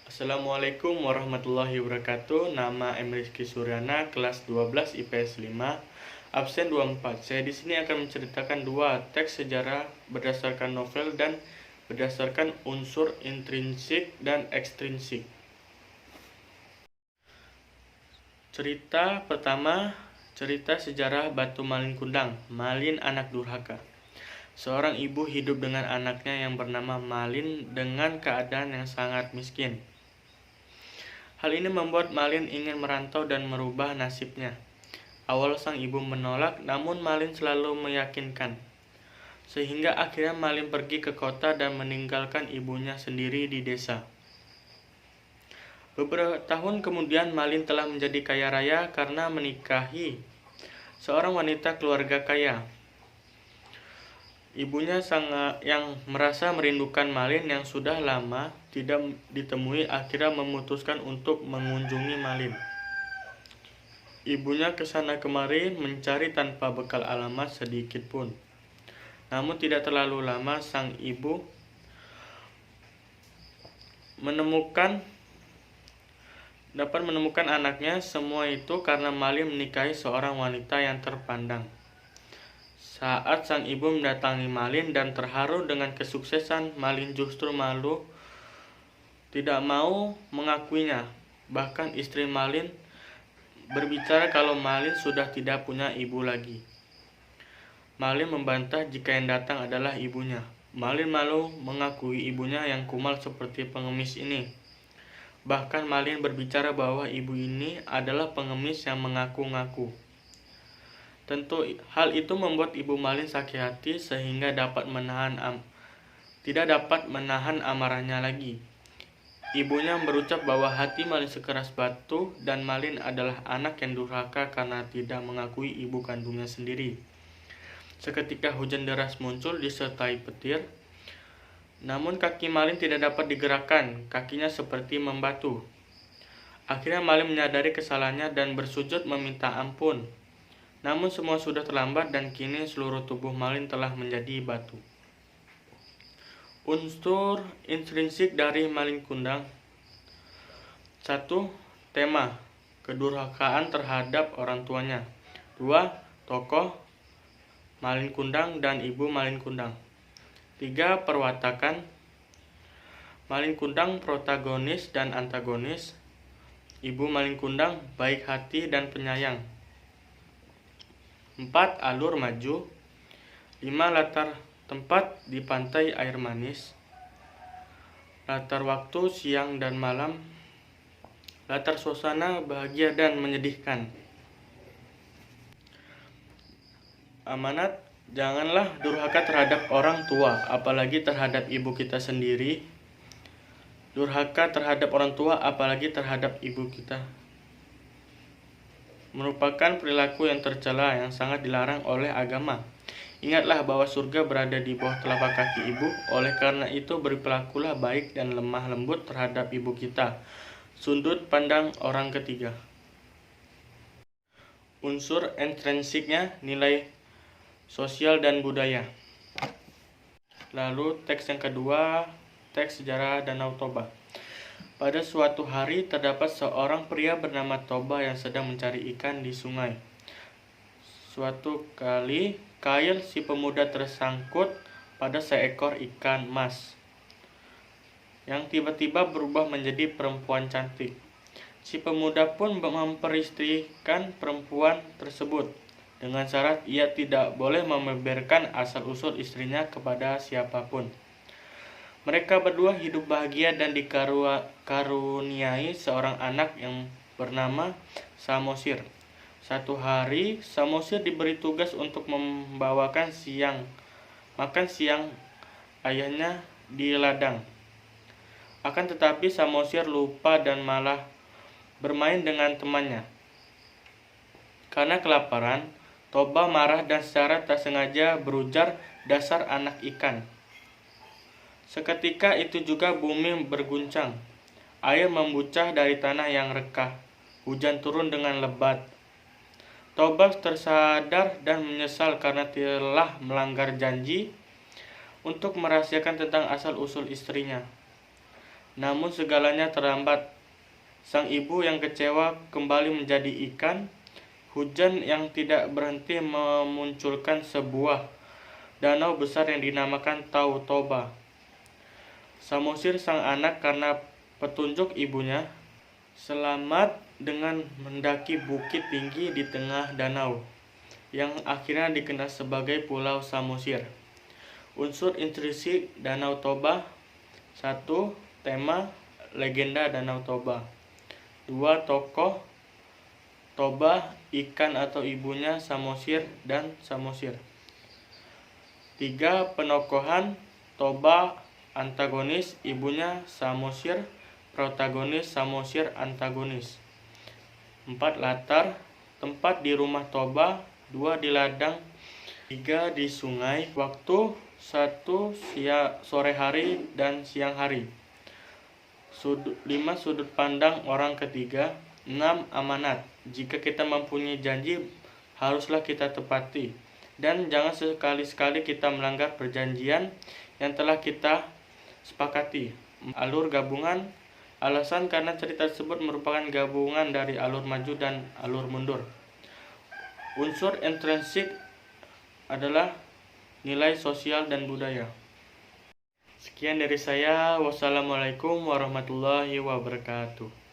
Assalamualaikum warahmatullahi wabarakatuh. Nama Rizky Suryana, kelas 12 IPS 5, absen 24. Saya di sini akan menceritakan dua teks sejarah berdasarkan novel dan berdasarkan unsur intrinsik dan ekstrinsik. Cerita pertama, cerita sejarah Batu Malin Kundang, Malin anak durhaka. Seorang ibu hidup dengan anaknya yang bernama Malin dengan keadaan yang sangat miskin. Hal ini membuat Malin ingin merantau dan merubah nasibnya. Awal sang ibu menolak, namun Malin selalu meyakinkan. Sehingga akhirnya Malin pergi ke kota dan meninggalkan ibunya sendiri di desa. Beberapa tahun kemudian Malin telah menjadi kaya raya karena menikahi seorang wanita keluarga kaya. Ibunya yang merasa merindukan Malin yang sudah lama tidak ditemui akhirnya memutuskan untuk mengunjungi Malin. Ibunya kesana kemari mencari tanpa bekal alamat sedikit pun. Namun tidak terlalu lama sang ibu dapat menemukan anaknya. Semua itu karena Malin menikahi seorang wanita yang terpandang. Saat sang ibu mendatangi Malin dan terharu dengan kesuksesan, Malin justru malu tidak mau mengakuinya. Bahkan istri Malin berbicara kalau Malin sudah tidak punya ibu lagi. Malin membantah jika yang datang adalah ibunya. Malin malu mengakui ibunya yang kumal seperti pengemis ini. Bahkan Malin berbicara bahwa ibu ini adalah pengemis yang mengaku-ngaku. Tentu hal itu membuat ibu Malin sakit hati sehingga tidak dapat menahan amarahnya lagi. Ibunya berucap bahwa hati Malin sekeras batu dan Malin adalah anak yang durhaka karena tidak mengakui ibu kandungnya sendiri. Seketika hujan deras muncul disertai petir. Namun kaki Malin tidak dapat digerakkan, kakinya seperti membatu. Akhirnya Malin menyadari kesalahannya dan bersujud meminta ampun. Namun semua sudah terlambat dan kini seluruh tubuh Malin telah menjadi batu. Unsur intrinsik dari Malin Kundang. 1. Tema kedurhakaan terhadap orang tuanya. 2. Tokoh Malin Kundang dan Ibu Malin Kundang. 3. Perwatakan Malin Kundang protagonis dan antagonis. Ibu Malin Kundang baik hati dan penyayang. 4. Alur maju. 5. Latar tempat di pantai air manis. Latar waktu siang dan malam. Latar suasana bahagia dan menyedihkan. Amanat: janganlah durhaka terhadap orang tua, apalagi terhadap ibu kita sendiri. Durhaka terhadap orang tua, apalagi terhadap ibu kita, merupakan perilaku yang tercela yang sangat dilarang oleh agama. Ingatlah bahwa surga berada di bawah telapak kaki ibu. Oleh karena itu berperilakulah baik dan lemah lembut terhadap ibu kita. Sudut pandang orang ketiga. Unsur intrinsiknya nilai sosial dan budaya. Lalu teks yang kedua, teks sejarah Danau Toba. Pada suatu hari terdapat seorang pria bernama Toba yang sedang mencari ikan di sungai. Suatu kali kail si pemuda tersangkut pada seekor ikan mas yang tiba-tiba berubah menjadi perempuan cantik. Si pemuda pun memperistrikan perempuan tersebut dengan syarat ia tidak boleh membeberkan asal-usul istrinya kepada siapapun. Mereka berdua hidup bahagia dan dikaruniai seorang anak yang bernama Samosir. Satu hari, Samosir diberi tugas untuk membawakan makan siang ayahnya di ladang. Akan tetapi Samosir lupa dan malah bermain dengan temannya. Karena kelaparan, Toba marah dan secara tak sengaja berujar, "Dasar anak ikan." Seketika itu juga bumi berguncang. Air membucah dari tanah yang rekah. Hujan turun dengan lebat. Toba tersadar dan menyesal karena telah melanggar janji untuk merahasiakan tentang asal-usul istrinya. namun segalanya terlambat. Sang ibu yang kecewa kembali menjadi ikan. Hujan yang tidak berhenti memunculkan sebuah danau besar yang dinamakan Tau Toba. Samosir sang anak karena petunjuk ibunya selamat dengan mendaki bukit tinggi di tengah danau, yang akhirnya dikenal sebagai Pulau Samosir. Unsur intrinsik Danau Toba: 1. Tema legenda Danau Toba. 2. Tokoh Toba, ikan atau ibunya Samosir dan Samosir. 3. Penokohan Toba antagonis, ibunya Samosir, protagonis Samosir antagonis. 4. Latar: tempat di rumah Toba, 2 di ladang, 3 di sungai. Waktu: 1 sore hari dan siang hari. 5. Sudut pandang orang ketiga. 6. Amanat: jika kita mempunyai janji, haruslah kita tepati, dan jangan sekali-sekali kita melanggar perjanjian yang telah kita sepakati. Alur gabungan: alasan karena cerita tersebut merupakan gabungan dari alur maju dan alur mundur. Unsur intrinsik adalah nilai sosial dan budaya. Sekian dari saya. Wassalamualaikum warahmatullahi wabarakatuh.